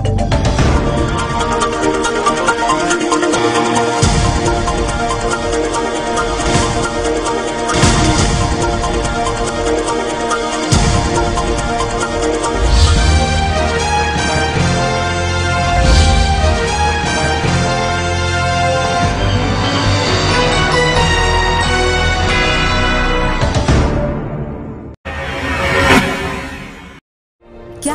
क्या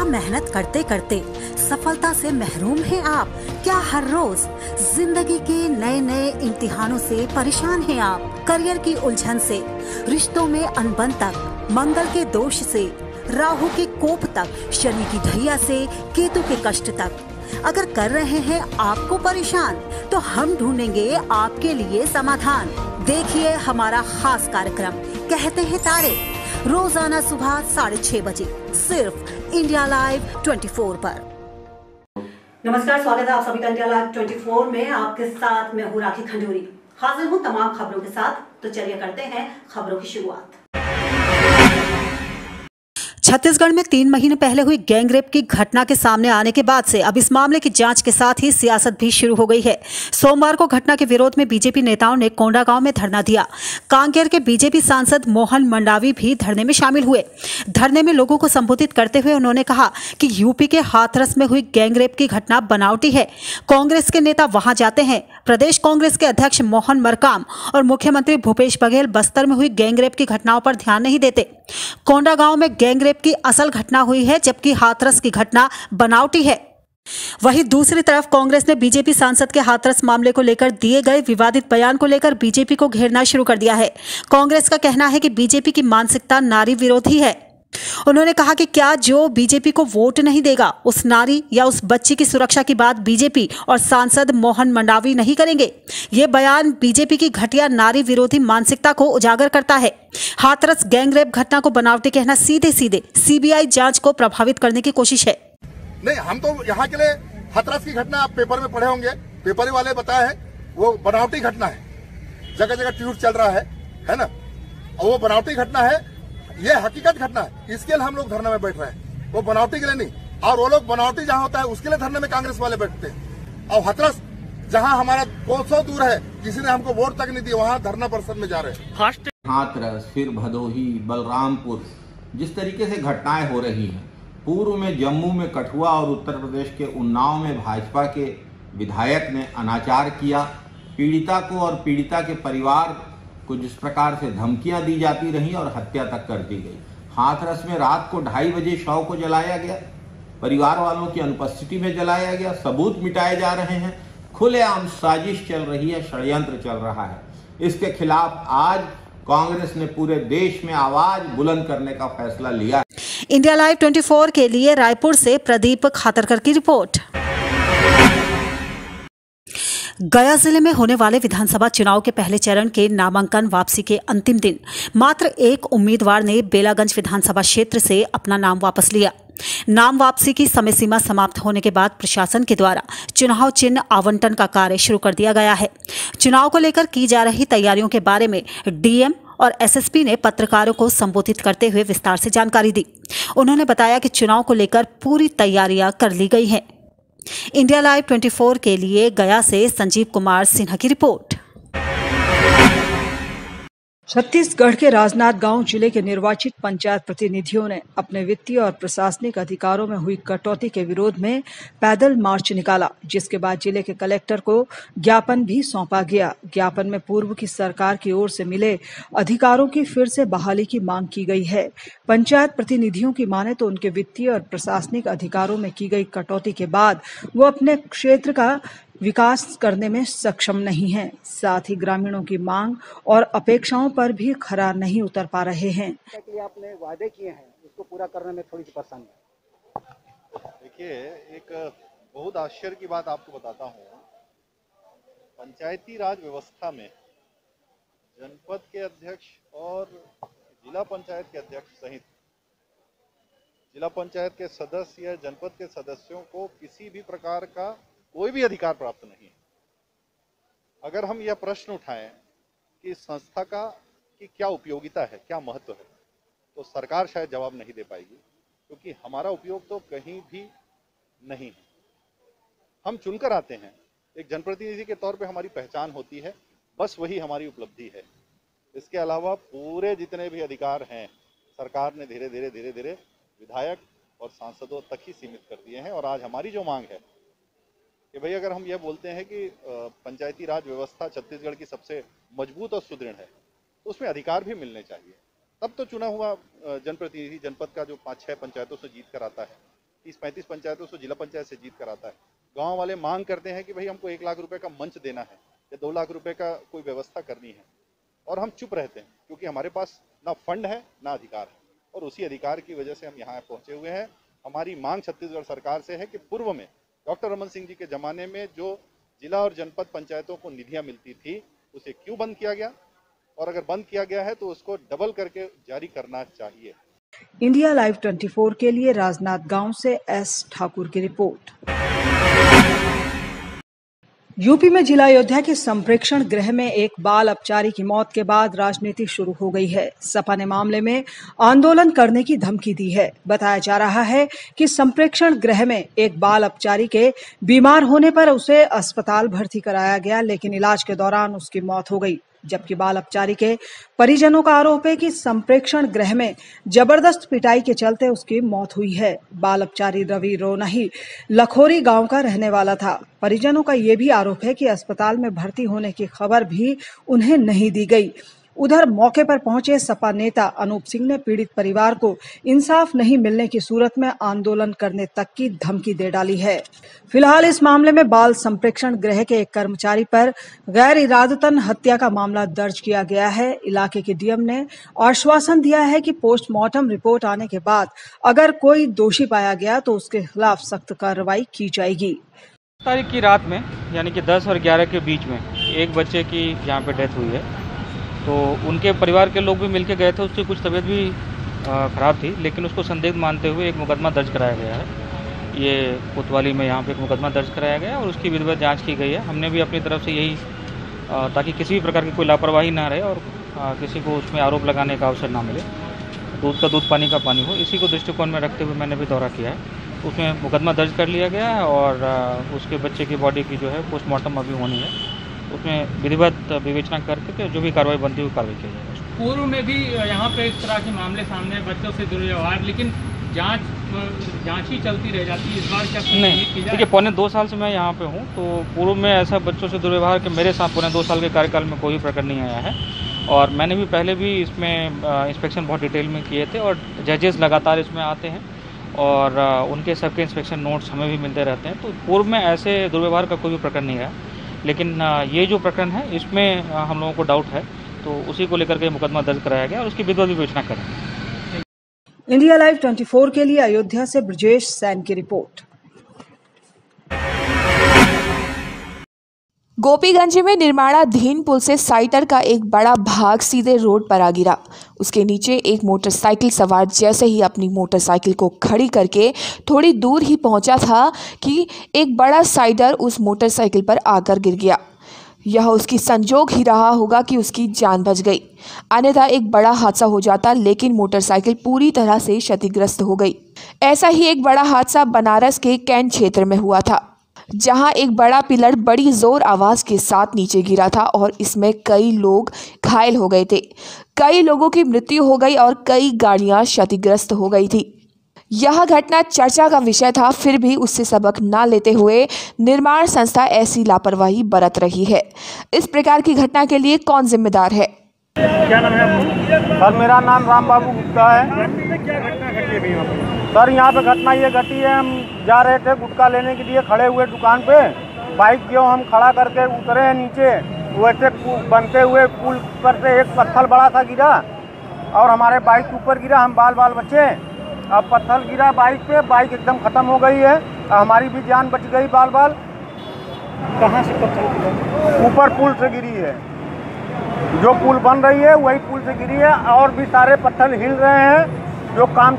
मेहनत करते करते सफलता से महरूम हैं आप? क्या हर रोज जिंदगी के नए नए इम्तिहानों से परेशान हैं आप? करियर की उलझन से, रिश्तों में अनबन तक, मंगल के दोष से, राहु के कोप तक, शनि की ढैया से केतु के कष्ट तक अगर कर रहे हैं आपको परेशान, तो हम ढूंढेंगे आपके लिए समाधान। देखिए हमारा खास कार्यक्रम कहते हैं तारे, रोजाना सुबह 6:30 बजे सिर्फ इंडिया लाइव 24 पर। नमस्कार, स्वागत है आप सभी का इंडिया लाइव 24 में। आपके साथ मैं हूँ राखी खंडूरी, हाजिर हूँ तमाम खबरों के साथ। तो चलिए करते हैं खबरों की शुरुआत। छत्तीसगढ़ में 3 महीने पहले हुई गैंगरेप की घटना के सामने आने के बाद से अब इस मामले की जांच के साथ ही सियासत भी शुरू हो गई है। सोमवार को घटना के विरोध में बीजेपी नेताओं ने कोंडागांव में धरना दिया। कांकेर के बीजेपी सांसद मोहन मंडावी भी धरने में शामिल हुए। धरने में लोगों को संबोधित करते हुए उन्होंने कहा कि यूपी के हाथरस में हुई गैंगरेप की घटना बनावटी है। कांग्रेस के नेता वहां जाते हैं। प्रदेश कांग्रेस के अध्यक्ष मोहन मरकाम और मुख्यमंत्री भूपेश बघेल बस्तर में हुई गैंगरेप की घटनाओं पर ध्यान नहीं देते। कोंडागांव में गैंगरेप की असल घटना हुई है, जबकि हाथरस की घटना बनावटी है। वहीं दूसरी तरफ कांग्रेस ने बीजेपी सांसद के हाथरस मामले को लेकर दिए गए विवादित बयान को लेकर बीजेपी को घेरना शुरू कर दिया है। कांग्रेस का कहना है कि बीजेपी की मानसिकता नारी विरोधी है। उन्होंने कहा कि क्या जो बीजेपी को वोट नहीं देगा, उस नारी या उस बच्ची की सुरक्षा की बात बीजेपी और सांसद मोहन मंडावी नहीं करेंगे। ये बयान बीजेपी की घटिया नारी विरोधी मानसिकता को उजागर करता है। हाथरस गैंगरेप घटना को बनावटी कहना सीधे सीधे सीबीआई जांच को प्रभावित करने की कोशिश है। नहीं, हम तो यहाँ के लिए हाथरस की घटना आप पेपर में पढ़े होंगे, पेपर वाले बताए हैं वो बनावटी घटना है। जगह जगह ट्वीट चल रहा है ना, और वो बनावटी घटना है, ये हकीकत घटना है। इसके लिए हम लोग धरने में बैठ रहे हैं, वो बनावटी के लिए नहीं। और वो लोग बनावटी जहाँ होता है उसके लिए धरने में कांग्रेस वाले बैठते हैं। और हाथरस जहाँ हमारा 200 दूर है, किसी ने हमको वोट तक नहीं दी, वहाँ धरना परिषद में जा रहे हैं। हाथरस, फिर भदोही, बलरामपुर, जिस तरीके से घटनाएं हो रही हैं, पूर्व में जम्मू में कठुआ और उत्तर प्रदेश के उन्नाव में भाजपा के विधायक ने अनाचार किया। पीड़िता को और पीड़िता के परिवार को जिस प्रकार से धमकियां दी जाती रही और हत्या तक कर दी गई। हाथरस में रात को 2:30 बजे शव को जलाया गया, परिवार वालों की अनुपस्थिति में जलाया गया, सबूत मिटाए जा रहे हैं, खुलेआम साजिश चल रही है, षड्यंत्र चल रहा है। इसके खिलाफ आज कांग्रेस ने पूरे देश में आवाज बुलंद करने का फैसला लिया। इंडिया लाइव 24 के लिए रायपुर से प्रदीप खातरकर की रिपोर्ट। गया जिले में होने वाले विधानसभा चुनाव के पहले चरण के नामांकन वापसी के अंतिम दिन मात्र एक उम्मीदवार ने बेलागंज विधानसभा क्षेत्र से अपना नाम वापस लिया। नाम वापसी की समय सीमा समाप्त होने के बाद प्रशासन के द्वारा चुनाव चिन्ह आवंटन का कार्य शुरू कर दिया गया है। चुनाव को लेकर की जा रही तैयारियों के बारे में डीएम और एसएसपी ने पत्रकारों को संबोधित करते हुए विस्तार से जानकारी दी। उन्होंने बताया कि चुनाव को लेकर पूरी तैयारियां कर ली गई हैं। इंडिया लाइव 24 के लिए गया से संजीव कुमार सिन्हा की रिपोर्ट। छत्तीसगढ़ के राजनांदगांव जिले के निर्वाचित पंचायत प्रतिनिधियों ने अपने वित्तीय और प्रशासनिक अधिकारों में हुई कटौती के विरोध में पैदल मार्च निकाला, जिसके बाद जिले के कलेक्टर को ज्ञापन भी सौंपा गया। ज्ञापन में पूर्व की सरकार की ओर से मिले अधिकारों की फिर से बहाली की मांग की गई है। पंचायत प्रतिनिधियों की माने तो उनके वित्तीय और प्रशासनिक अधिकारों में की गई कटौती के बाद वो अपने क्षेत्र का विकास करने में सक्षम नहीं हैं। साथ ही ग्रामीणों की मांग और अपेक्षाओं पर भी खरा नहीं उतर पा रहे हैं। आपने वादे किए हैं, उसको पूरा करने में थोड़ी सी परेशानी है। देखिए, एक बहुत आश्चर्य की बात आपको बताता हूँ। पंचायती राज व्यवस्था में जनपद के अध्यक्ष और जिला पंचायत के अध्यक्ष सहित जिला पंचायत के सदस्य या जनपद के सदस्यों को किसी भी प्रकार का कोई भी अधिकार प्राप्त नहीं है। अगर हम यह प्रश्न उठाएं कि संस्था का की क्या उपयोगिता है, क्या महत्व है, तो सरकार शायद जवाब नहीं दे पाएगी, क्योंकि हमारा उपयोग तो कहीं भी नहीं है। हम चुनकर आते हैं, एक जनप्रतिनिधि के तौर पे हमारी पहचान होती है, बस वही हमारी उपलब्धि है। इसके अलावा पूरे जितने भी अधिकार हैं सरकार ने धीरे धीरे विधायक और सांसदों तक ही सीमित कर दिए हैं। और आज हमारी जो मांग है कि भाई अगर हम ये बोलते हैं कि पंचायती राज व्यवस्था छत्तीसगढ़ की सबसे मजबूत और सुदृढ़ है, तो उसमें अधिकार भी मिलने चाहिए। तब तो चुना हुआ जनप्रतिनिधि जनपद का जो 5-6 पंचायतों से जीत कर आता है, 30-35 पंचायतों से जिला पंचायत से जीत कर आता है, गांव वाले मांग करते हैं कि भाई हमको 1 लाख रुपए का मंच देना है या 2 लाख रुपए का कोई व्यवस्था करनी है, और हम चुप रहते हैं क्योंकि हमारे पास ना फंड है ना अधिकार है। और उसी अधिकार की वजह से हम यहाँ पहुँचे हुए हैं। हमारी मांग छत्तीसगढ़ सरकार से है कि पूर्व में डॉक्टर रमन सिंह जी के ज़माने में जो जिला और जनपद पंचायतों को निधियाँ मिलती थी, उसे क्यों बंद किया गया, और अगर बंद किया गया है तो उसको डबल करके जारी करना चाहिए। इंडिया लाइव 24 के लिए राजनांदगांव से एस ठाकुर की रिपोर्ट। यूपी में जिला अयोध्या के संप्रेक्षण गृह में एक बाल अपचारी की मौत के बाद राजनीति शुरू हो गई है। सपा ने मामले में आंदोलन करने की धमकी दी है। बताया जा रहा है कि संप्रेक्षण गृह में एक बाल अपचारी के बीमार होने पर उसे अस्पताल भर्ती कराया गया, लेकिन इलाज के दौरान उसकी मौत हो गई। जबकि बाल अपचारी के परिजनों का आरोप है कि संप्रेक्षण गृह में जबरदस्त पिटाई के चलते उसकी मौत हुई है। बाल अपचारी रवि रोनाही लखोरी गांव का रहने वाला था। परिजनों का यह भी आरोप है कि अस्पताल में भर्ती होने की खबर भी उन्हें नहीं दी गई। उधर मौके पर पहुंचे सपा नेता अनूप सिंह ने पीड़ित परिवार को इंसाफ नहीं मिलने की सूरत में आंदोलन करने तक की धमकी दे डाली है। फिलहाल इस मामले में बाल संप्रेक्षण गृह के एक कर्मचारी पर गैर इरादतन हत्या का मामला दर्ज किया गया है। इलाके के डीएम ने आश्वासन दिया है कि पोस्टमार्टम रिपोर्ट आने के बाद अगर कोई दोषी पाया गया तो उसके खिलाफ सख्त कार्रवाई की जाएगी। तारीख की रात में यानी कि 10 और 11 के बीच में एक बच्चे की यहाँ पे डेथ हुई है, तो उनके परिवार के लोग भी मिलके गए थे। उसकी कुछ तबीयत भी ख़राब थी, लेकिन उसको संदिग्ध मानते हुए एक मुकदमा दर्ज कराया गया है। ये कोतवाली में यहाँ पे एक मुकदमा दर्ज कराया गया और उसकी विधिवत जांच की गई है। हमने भी अपनी तरफ से यही ताकि किसी भी प्रकार की कोई लापरवाही ना रहे और किसी को उसमें आरोप लगाने का अवसर ना मिले, दूध का दूध पानी का पानी हो, इसी को दृष्टिकोण में रखते हुए मैंने भी दौरा किया है। उसमें मुकदमा दर्ज कर लिया गया है और उसके बच्चे की बॉडी की जो है पोस्टमार्टम अभी होनी है। उसमें विधिवत विवेचना करके जो भी कार्रवाई बनती है वो कार्रवाई की जाएगी। पूर्व में भी यहाँ पे इस तरह के मामले सामने बच्चों से दुर्व्यवहार, लेकिन जांच ही चलती रह जाती है। इस बार क्या नहीं, देखिए पौने 2 साल से मैं यहाँ पे हूँ, तो पूर्व में ऐसा बच्चों से दुर्व्यवहार के मेरे साथ पौने 2 साल के कार्यकाल में कोई प्रकरण नहीं आया है। और मैंने भी पहले भी इसमें इंस्पेक्शन बहुत डिटेल में किए थे और जजेस लगातार इसमें आते हैं और उनके सबके इंस्पेक्शन नोट्स हमें भी मिलते रहते हैं। तो पूर्व में ऐसे दुर्व्यवहार का कोई भी प्रकरण नहीं है, लेकिन ये जो प्रकरण है इसमें हम लोगों को डाउट है, तो उसी को लेकर के मुकदमा दर्ज कराया गया और उसकी विधिवत विवेचना करेंगे। इंडिया लाइव 24 के लिए अयोध्या से ब्रजेश सैन की रिपोर्ट। गोपीगंज में निर्माणाधीन पुल से साइटर का एक बड़ा भाग सीधे रोड पर आ गिरा। उसके नीचे एक मोटरसाइकिल सवार जैसे ही अपनी मोटरसाइकिल को खड़ी करके थोड़ी दूर ही पहुंचा था कि एक बड़ा साइडर उस मोटरसाइकिल पर आकर गिर गया। यह उसकी संजोग ही रहा होगा कि उसकी जान बच गई, अन्यथा एक बड़ा हादसा हो जाता, लेकिन मोटरसाइकिल पूरी तरह से क्षतिग्रस्त हो गई। ऐसा ही एक बड़ा हादसा बनारस के कैंट क्षेत्र में हुआ था, जहां एक बड़ा पिलर बड़ी जोर आवाज के साथ नीचे गिरा था और इसमें कई लोग घायल हो गए थे। कई लोगों की मृत्यु हो गई और कई गाड़ियां क्षतिग्रस्त हो गई थी। यह घटना चर्चा का विषय था, फिर भी उससे सबक न लेते हुए निर्माण संस्था ऐसी लापरवाही बरत रही है। इस प्रकार की घटना के लिए कौन जिम्मेदार है? क्या नाम है आपको? सर मेरा नाम राम बाबू गुप्ता है। क्या घटना घटी है यहाँ पर? सर यहाँ पे घटना ये घटी है, हम जा रहे थे गुटखा लेने के लिए, खड़े हुए दुकान पे, बाइक जो हम खड़ा करके उतरे हैं नीचे, वैसे बनते हुए पुल पर से एक पत्थर बड़ा सा गिरा और हमारे बाइक ऊपर गिरा। हम बाल बचे। अब पत्थर गिरा बाइक पे, बाइक एकदम ख़त्म हो गई है, हमारी भी जान बच गई बाल। कहाँ से पत्थर गिरा? ऊपर पुल से गिरी है, जो पुल बन रही है वही पुल से गिरी है। और भी सारे पत्थर हिल रहे हैं, जो काम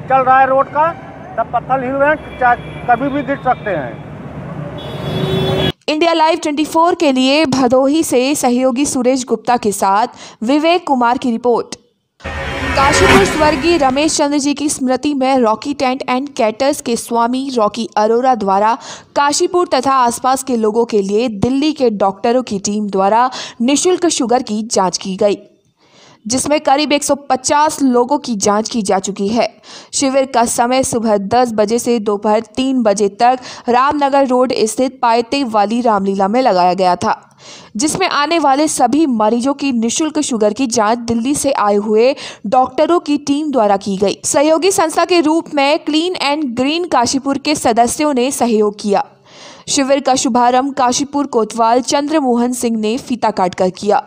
चल रहा है रोड का, तब पत्थर हिल रहे हैं, कभी भी गिर सकते हैं। इंडिया लाइव 24 के लिए भदोही से सहयोगी सुरेश गुप्ता के साथ विवेक कुमार की रिपोर्ट। काशीपुर स्वर्गीय रमेश चंद्र जी की स्मृति में रॉकी टेंट एंड कैटर्स के स्वामी रॉकी अरोरा द्वारा काशीपुर तथा आसपास के लोगों के लिए दिल्ली के डॉक्टरों की टीम द्वारा निःशुल्क शुगर की जांच की गई, जिसमें करीब 150 लोगों की जांच की जा चुकी है। शिविर का समय सुबह 10 बजे से दोपहर 3 बजे तक रामनगर रोड स्थित पायते वाली रामलीला में लगाया गया था, जिसमें आने वाले सभी मरीजों की निःशुल्क शुगर की जांच दिल्ली से आए हुए डॉक्टरों की टीम द्वारा की गई। सहयोगी संस्था के रूप में क्लीन एंड ग्रीन काशीपुर के सदस्यों ने सहयोग किया। शिविर का शुभारंभ काशीपुर कोतवाल चंद्रमोहन सिंह ने फीता काटकर किया।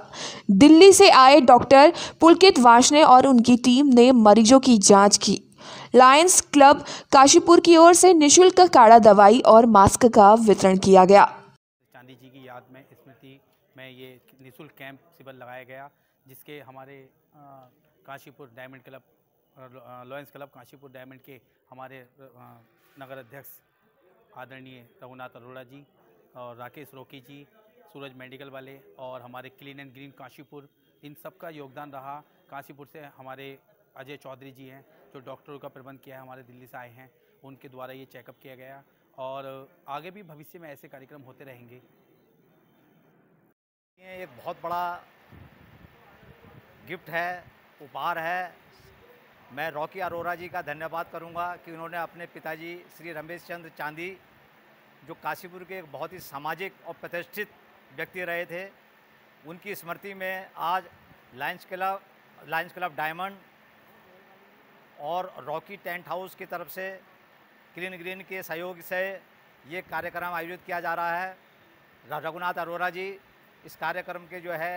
दिल्ली से आए डॉक्टर पुलकित वार्ष्णेय और उनकी टीम ने मरीजों की जांच की। लायंस क्लब काशीपुर की ओर से निःशुल्क काढ़ा दवाई और मास्क का वितरण किया गया। चांदी जी की याद में स्मृति में ये निःशुल्क कैंप शिविर लगाया गया, जिसके हमारे Kashipur diamond club Lions club Kashipur diamond के हमारे नगर अध्यक्ष आदरणीय रघुनाथ अरोड़ा जी और राकेश रोकी जी, सूरज मेडिकल वाले और हमारे क्लीन एंड ग्रीन काशीपुर, इन सब का योगदान रहा। काशीपुर से हमारे अजय चौधरी जी हैं जो डॉक्टरों का प्रबंध किया है, हमारे दिल्ली से आए हैं, उनके द्वारा ये चेकअप किया गया और आगे भी भविष्य में ऐसे कार्यक्रम होते रहेंगे। ये एक बहुत बड़ा गिफ्ट है, उपहार है। मैं रॉकी अरोरा जी का धन्यवाद करूंगा कि उन्होंने अपने पिताजी श्री रमेश चंद्र चांदी, जो काशीपुर के एक बहुत ही सामाजिक और प्रतिष्ठित व्यक्ति रहे थे, उनकी स्मृति में आज लायंस क्लब डायमंड और रॉकी टेंट हाउस की तरफ से क्लीन ग्रीन के सहयोग से ये कार्यक्रम आयोजित किया जा रहा है। रघुनाथ अरोरा जी इस कार्यक्रम के जो है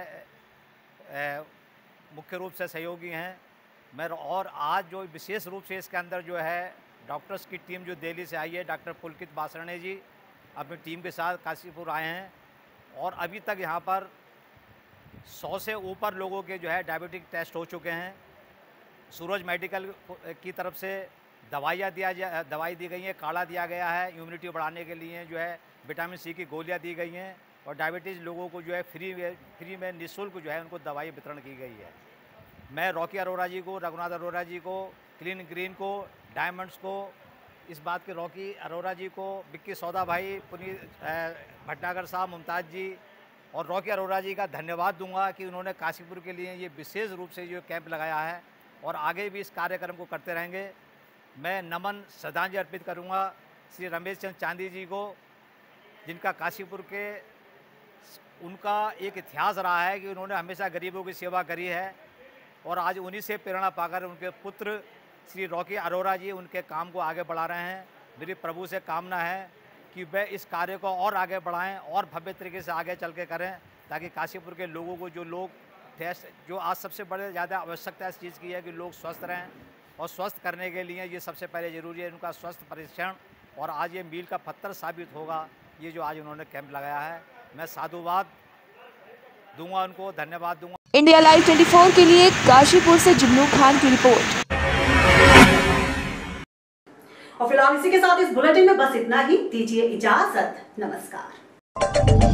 मुख्य रूप से सहयोगी हैं। मैं और आज जो विशेष रूप से इसके अंदर जो है डॉक्टर्स की टीम जो दिल्ली से आई है, डॉक्टर पुलकित वार्ष्णेय जी अपनी टीम के साथ काशीपुर आए हैं और अभी तक यहाँ पर 100 से ऊपर लोगों के जो है डायबिटिक टेस्ट हो चुके हैं। सूरज मेडिकल की तरफ से दवाई दी गई है, काढ़ा दिया गया है, इम्यूनिटी बढ़ाने के लिए जो है विटामिन सी की गोलियाँ दी गई हैं और डायबिटीज़ लोगों को जो है फ्री में निःशुल्क जो है उनको दवाई वितरण की गई है। मैं रॉकी अरोरा जी को, रघुनाथ अरोरा जी को, क्लीन ग्रीन को, डायमंड्स को, इस बात के रॉकी अरोरा जी को, विक्की सौदा भाई, पुनीत भटनागर साहब, मुमताज़ जी और रॉकी अरोरा जी का धन्यवाद दूंगा कि उन्होंने काशीपुर के लिए ये विशेष रूप से जो कैंप लगाया है और आगे भी इस कार्यक्रम को करते रहेंगे। मैं नमन श्रद्धांजलि अर्पित करूंगा श्री रमेश चंद्र चांदी जी को, जिनका काशीपुर के उनका एक इतिहास रहा है कि उन्होंने हमेशा गरीबों की सेवा करी है और आज उन्हीं से प्रेरणा पाकर उनके पुत्र श्री रॉकी अरोरा जी उनके काम को आगे बढ़ा रहे हैं। मेरी प्रभु से कामना है कि वे इस कार्य को और आगे बढ़ाएं और भव्य तरीके से आगे चल के करें, ताकि काशीपुर के लोगों को जो आज सबसे बड़े ज़्यादा आवश्यकता इस चीज़ की है कि लोग स्वस्थ रहें और स्वस्थ करने के लिए ये सबसे पहले ज़रूरी है उनका स्वस्थ परीक्षण, और आज ये मील का पत्थर साबित होगा ये जो आज उन्होंने कैंप लगाया है। मैं साधुवाद दूंगा, उनको धन्यवाद दूंगा। इंडिया लाइव 24 के लिए काशीपुर से जुगनू खान की रिपोर्ट। और फिलहाल इसी के साथ इस बुलेटिन में बस इतना ही। दीजिए इजाजत, नमस्कार।